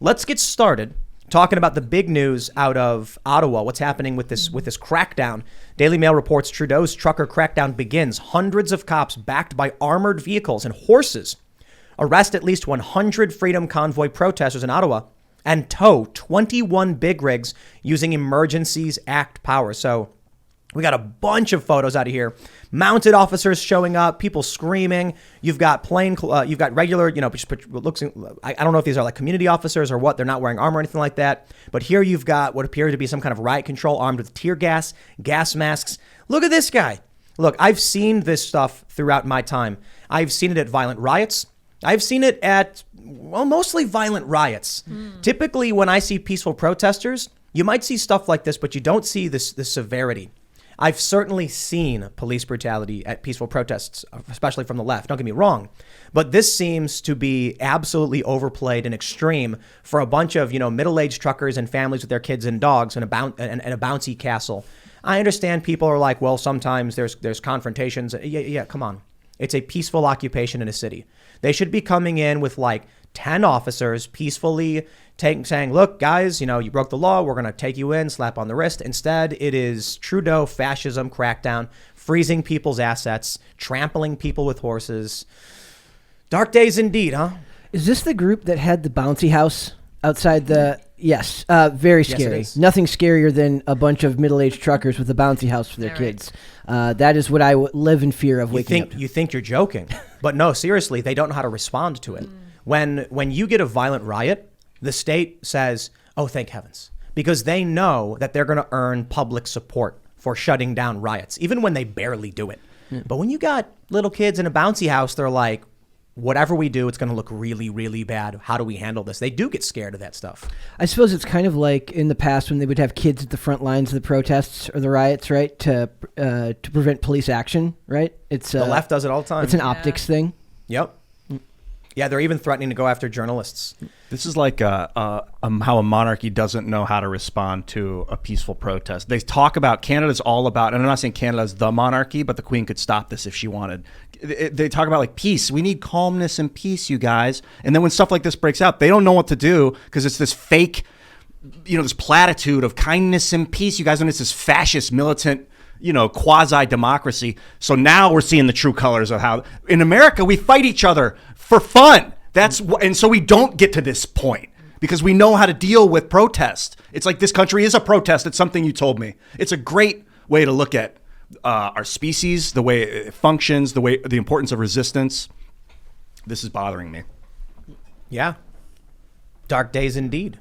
let's get started talking about the big news out of Ottawa. What's happening with this crackdown? Daily Mail reports Trudeau's trucker crackdown begins. Hundreds of cops backed by armored vehicles and horses arrest at least 100 Freedom Convoy protesters in Ottawa and tow 21 big rigs using Emergencies Act power. So we got a bunch of photos out of here. Mounted officers showing up, people screaming. You've got you've got regular, looks. I don't know if these are like community officers or what. They're not wearing armor or anything like that. But here you've got what appears to be some kind of riot control armed with tear gas, gas masks. Look at this guy. Look, I've seen this stuff throughout my time. I've seen it at violent riots. I've seen it at, mostly violent riots. Typically, when I see peaceful protesters, you might see stuff like this, but you don't see this severity. I've certainly seen police brutality at peaceful protests, especially from the left. Don't get me wrong. But this seems to be absolutely overplayed and extreme for a bunch of, middle-aged truckers and families with their kids and dogs and a bouncy castle. I understand people are like, well, sometimes there's confrontations. Yeah, come on. It's a peaceful occupation in a city. They should be coming in with like 10 officers peacefully saying, look, guys, you broke the law. We're going to take you in, slap on the wrist. Instead, it is Trudeau fascism crackdown, freezing people's assets, trampling people with horses. Dark days indeed, huh? Is this the group that had the bouncy house outside the... Yes, very scary. Yes, nothing scarier than a bunch of middle-aged truckers with a bouncy house for their kids. That is what I live in fear of waking up. You think you're joking, but no, seriously, they don't know how to respond to it. When you get a violent riot, the state says, oh, thank heavens, because they know that they're going to earn public support for shutting down riots, even when they barely do it. But when you got little kids in a bouncy house, they're like, whatever we do, it's going to look really, really bad. How do we handle this? They do get scared of that stuff. I suppose it's kind of like in the past when they would have kids at the front lines of the protests or the riots, right? To prevent police action, right? It's the left does it all the time. It's an optics thing. Yep. Yeah, they're even threatening to go after journalists. This is like how a monarchy doesn't know how to respond to a peaceful protest. They talk about Canada's all about, and I'm not saying Canada's the monarchy, but the Queen could stop this if she wanted. They talk about like peace. We need calmness and peace, you guys. And then when stuff like this breaks out, they don't know what to do because it's this fake, this platitude of kindness and peace, you guys, and it's this fascist, militant, quasi-democracy. So now we're seeing the true colors of how in America we fight each other for fun. And so we don't get to this point because we know how to deal with protest. It's like this country is a protest. It's something you told me. It's a great way to look at our species, the way it functions, the importance of resistance. This is bothering me. Yeah. Dark days indeed.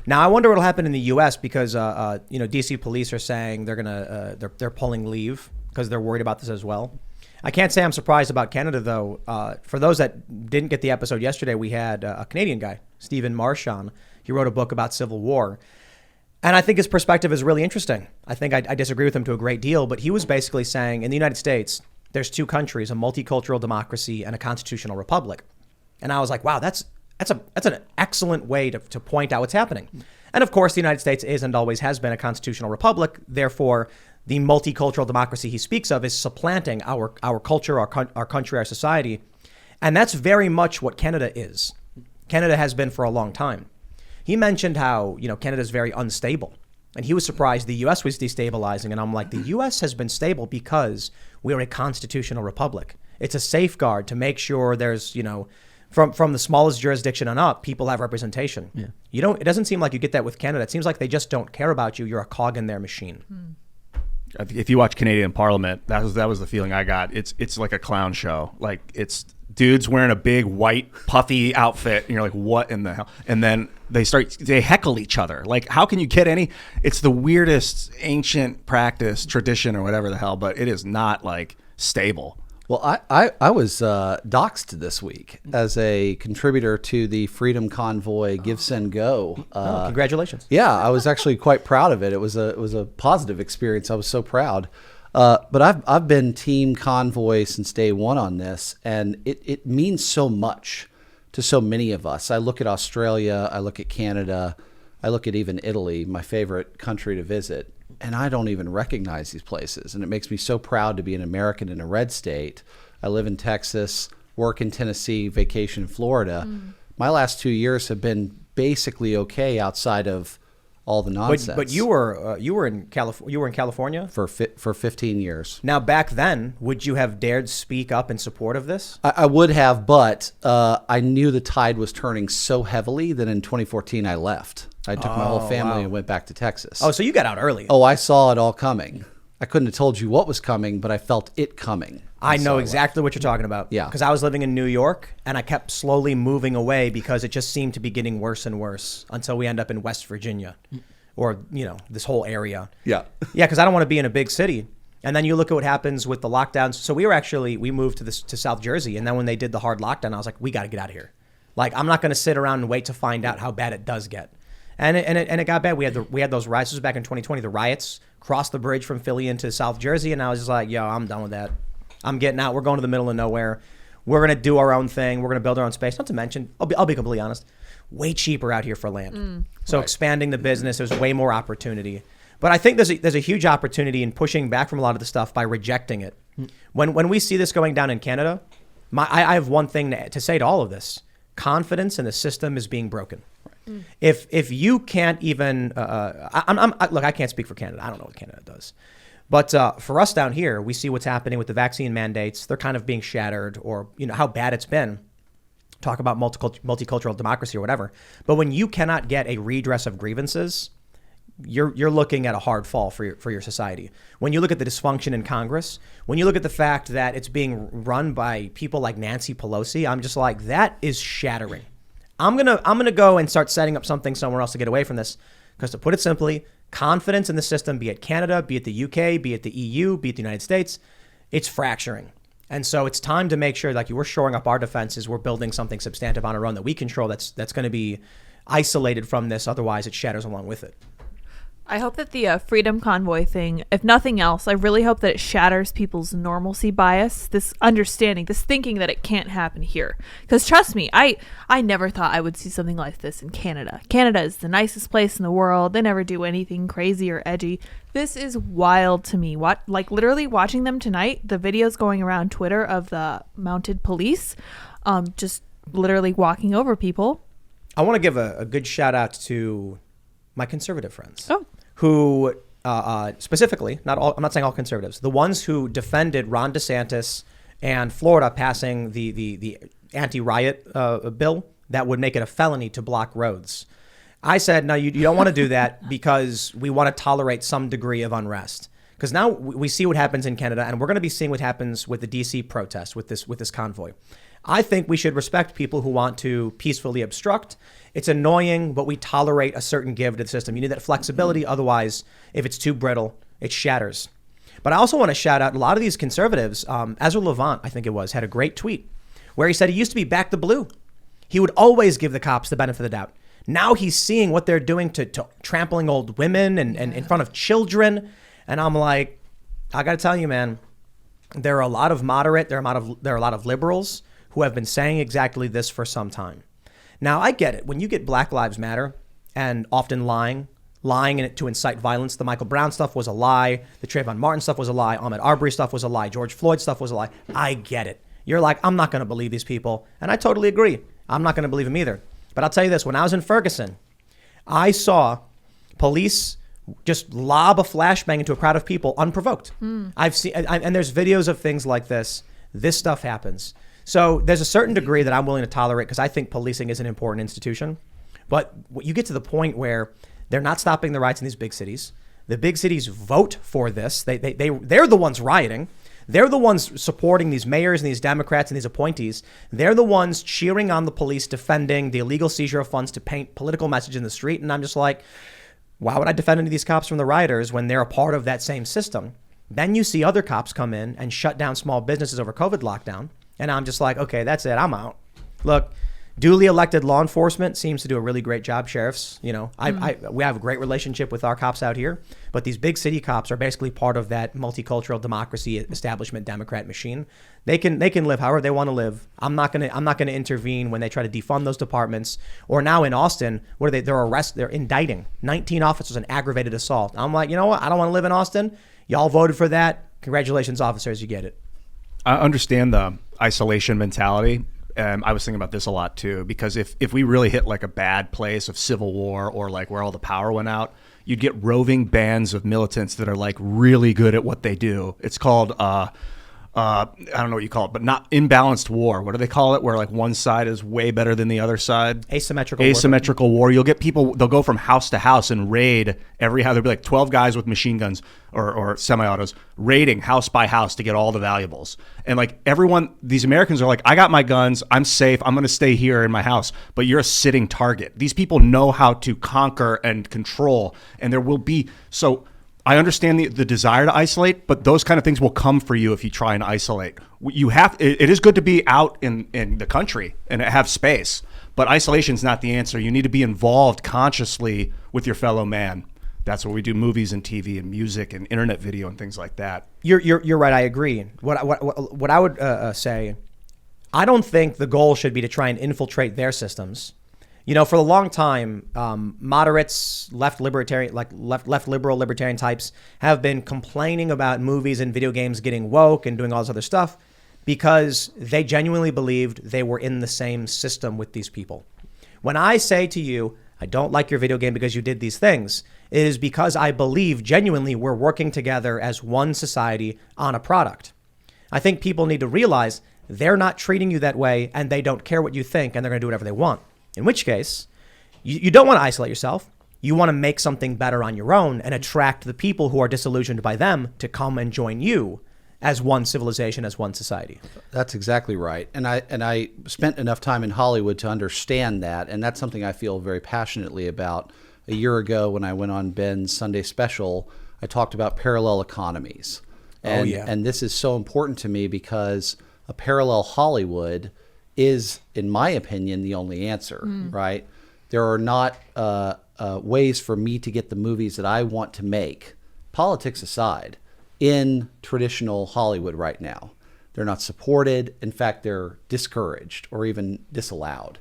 Now I wonder what'll happen in the U.S. because DC police are saying they're pulling leave because they're worried about this as well. I can't say I'm surprised about Canada though. For those that didn't get the episode yesterday, we had a Canadian guy, Stephen Marchand. He wrote a book about Civil War, and I think his perspective is really interesting. I think I disagree with him to a great deal, but he was basically saying in the United States there's two countries, a multicultural democracy and a constitutional republic, and I was like, wow, that's an excellent way to point out what's happening. And of course, the United States is and always has been a constitutional republic. Therefore, the multicultural democracy he speaks of is supplanting our culture, our country, our society. And that's very much what Canada is. Canada has been for a long time. He mentioned how, Canada is very unstable. And he was surprised the U.S. was destabilizing. And I'm like, the U.S. has been stable because we are a constitutional republic. It's a safeguard to make sure there's, from the smallest jurisdiction on up, people have representation. Yeah. It doesn't seem like you get that with Canada. It seems like they just don't care about you. You're a cog in their machine. If you watch Canadian Parliament, that was the feeling I got. It's like a clown show. Like it's dudes wearing a big white puffy outfit, and you're like, what in the hell? And then they heckle each other. Like, how can you get any? It's the weirdest ancient practice, tradition, or whatever the hell, but it is not like stable. Well, I was doxxed this week as a contributor to the Freedom Convoy Give, Send, Go. Congratulations. Yeah, I was actually quite proud of it. It was a positive experience. I was so proud. But I've been Team Convoy since day one on this, and it means so much to so many of us. I look at Australia, I look at Canada, I look at even Italy, my favorite country to visit, and I don't even recognize these places. And it makes me so proud to be an American in a red state. I live in Texas, work in Tennessee, vacation in Florida. My last 2 years have been basically okay outside of all the nonsense. But you were in California for 15 years. Now, back then, would you have dared speak up in support of this? I would have, but I knew the tide was turning so heavily that in 2014 I left. I took my whole family and went back to Texas. Oh, so you got out early. Oh, I saw it all coming. I couldn't have told you what was coming, but I felt it coming. I know exactly what you're talking about. Yeah. Because I was living in New York, and I kept slowly moving away because it just seemed to be getting worse and worse until we end up in West Virginia or, this whole area. Yeah. Yeah, because I don't want to be in a big city. And then you look at what happens with the lockdowns. So we moved to South Jersey, and then when they did the hard lockdown, I was like, we got to get out of here. Like, I'm not going to sit around and wait to find out how bad it does get. And it got bad. We had those riots. This was back in 2020. The riots crossed the bridge from Philly into South Jersey, and I was just like, yo, I'm done with that. I'm getting out. We're going to the middle of nowhere. We're going to do our own thing. We're going to build our own space. Not to mention, I'll be completely honest, way cheaper out here for land. So expanding the business, there's way more opportunity. But I think there's a huge opportunity in pushing back from a lot of the stuff by rejecting it. When we see this going down in Canada, I have one thing to say to all of this. Confidence in the system is being broken. If you can't even, look, I can't speak for Canada. I don't know what Canada does. But for us down here, we see what's happening with the vaccine mandates. They're kind of being shattered, or how bad it's been. Talk about multicultural democracy or whatever. But when you cannot get a redress of grievances, you're looking at a hard fall for your society. When you look at the dysfunction in Congress, when you look at the fact that it's being run by people like Nancy Pelosi, I'm just like, that is shattering. I'm gonna go and start setting up something somewhere else to get away from this, because to put it simply, confidence in the system, be it Canada, be it the UK, be it the EU, be it the United States, it's fracturing. And so it's time to make sure, like, we're shoring up our defenses, we're building something substantive on our own that we control, that's going to be isolated from this. Otherwise, it shatters along with it. I hope that the Freedom Convoy thing, if nothing else, I really hope that it shatters people's normalcy bias, this understanding, this thinking that it can't happen here. Because trust me, I never thought I would see something like this in Canada. Canada is the nicest place in the world. They never do anything crazy or edgy. This is wild to me. Literally watching them tonight, the videos going around Twitter of the mounted police, just literally walking over people. I want to give a good shout out to my conservative friends. Oh. Who specifically, I'm not saying all conservatives, the ones who defended Ron DeSantis and Florida passing the anti-riot bill that would make it a felony to block roads. I said, no, you don't want to do that because we want to tolerate some degree of unrest. Because now we see what happens in Canada, and we're going to be seeing what happens with the DC protest, with this convoy. I think we should respect people who want to peacefully obstruct. It's annoying, but we tolerate a certain give to the system. You need that flexibility. Otherwise, if it's too brittle, it shatters. But I also want to shout out a lot of these conservatives. Ezra Levant, I think it was, had a great tweet where he said he used to be back the blue. He would always give the cops the benefit of the doubt. Now he's seeing what they're doing to trampling old women and in front of children. And I'm like, I got to tell you, man, there are a lot of moderate, there are a lot of liberals who have been saying exactly this for some time. Now, I get it. When you get Black Lives Matter and often lying in it to incite violence, the Michael Brown stuff was a lie. The Trayvon Martin stuff was a lie. Ahmaud Arbery stuff was a lie. George Floyd stuff was a lie. I get it. You're like, I'm not going to believe these people. And I totally agree. I'm not going to believe them either. But I'll tell you this. When I was in Ferguson, I saw police just lob a flashbang into a crowd of people unprovoked. I've seen, and there's videos of things like this. This stuff happens. So there's a certain degree that I'm willing to tolerate because I think policing is an important institution. But you get to the point where they're not stopping the riots in these big cities. The big cities vote for this. They're the ones rioting. They're the ones supporting these mayors and these Democrats and these appointees. They're the ones cheering on the police, defending the illegal seizure of funds to paint political message in the street. And I'm just like, why would I defend any of these cops from the rioters when they're a part of that same system? Then you see other cops come in and shut down small businesses over COVID lockdown. And I'm just like, okay, that's it. I'm out. Look, duly elected law enforcement seems to do a really great job. Sheriffs, we have a great relationship with our cops out here. But these big city cops are basically part of that multicultural democracy establishment Democrat machine. They can live however they want to live. I'm not gonna intervene when they try to defund those departments. Or now in Austin, they're indicting 19 officers in aggravated assault. I'm like, you know what? I don't want to live in Austin. Y'all voted for that. Congratulations, officers, you get it. I understand the isolation mentality, I was thinking about this a lot too, because if we really hit like a bad place of civil war or like where all the power went out, you'd get roving bands of militants that are like really good at what they do. It's called I don't know what you call it, but not imbalanced war. What do they call it? Where like one side is way better than the other side. Asymmetrical war. You'll get people, they'll go from house to house and raid every house. There'll be like 12 guys with machine guns or semi-autos raiding house by house to get all the valuables. And like everyone, these Americans are like, I got my guns. I'm safe. I'm going to stay here in my house. But you're a sitting target. These people know how to conquer and control. And there will be, so I understand the desire to isolate, but those kind of things will come for you if you try and isolate. It is good to be out in the country and have space, but isolation is not the answer. You need to be involved consciously with your fellow man. That's what we do: movies and TV and music and internet video and things like that. You're right. I agree. What I would say, I don't think the goal should be to try and infiltrate their systems. You know, for a long time, moderates, left liberal libertarian types have been complaining about movies and video games getting woke and doing all this other stuff because they genuinely believed they were in the same system with these people. When I say to you, I don't like your video game because you did these things, it is because I believe genuinely we're working together as one society on a product. I think people need to realize they're not treating you that way and they don't care what you think and they're going to do whatever they want. In which case, you don't want to isolate yourself. You want to make something better on your own and attract the people who are disillusioned by them to come and join you as one civilization, as one society. That's exactly right. And I spent enough time in Hollywood to understand that. And that's something I feel very passionately about. A year ago when I went on Ben's Sunday special, I talked about parallel economies. And this is so important to me because a parallel Hollywood is, in my opinion, the only answer, right? There are not ways for me to get the movies that I want to make, politics aside, in traditional Hollywood right now. They're not supported. In fact, they're discouraged or even disallowed.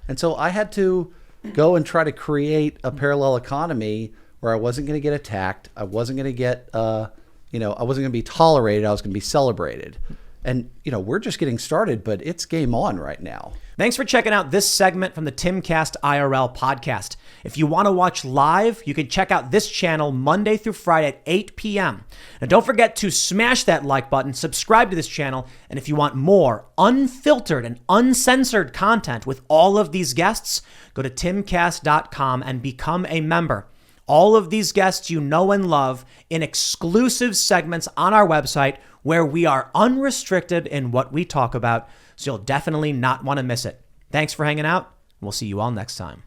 And so I had to go and try to create a parallel economy where I wasn't going to get attacked. I wasn't going to get, I wasn't going to be tolerated. I was going to be celebrated. And, we're just getting started, but it's game on right now. Thanks for checking out this segment from the Timcast IRL podcast. If you want to watch live, you can check out this channel Monday through Friday at 8 p.m. And don't forget to smash that like button, subscribe to this channel, and if you want more unfiltered and uncensored content with all of these guests, go to timcast.com and become a member. All of these guests you know and love in exclusive segments on our website where we are unrestricted in what we talk about, so you'll definitely not want to miss it. Thanks for hanging out. We'll see you all next time.